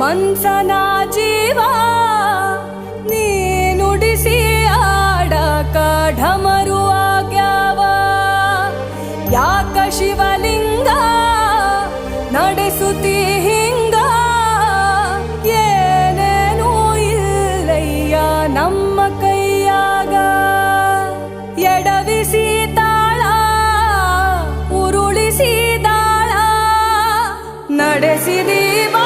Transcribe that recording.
ಮನ್ಸನ ಜೀವ ನೀ ನುಡಿಸಿ ಆಡಕ ಢಮರು ಆಗ್ಯಾವ. ಯಾಕ ಶಿವಲಿಂಗ ನಡೆಸುತ್ತಿ ಹಿಂಗ, ಏನೇನೂ ಇಲ್ಲಯ್ಯ ನಮ್ಮ ಕೈಯಾಗ. ಎಡವಿಸಿ ತಾಳ ಉರುಳಿಸಿ ದಾಳ ನಡೆಸಿದಿ ಬಾ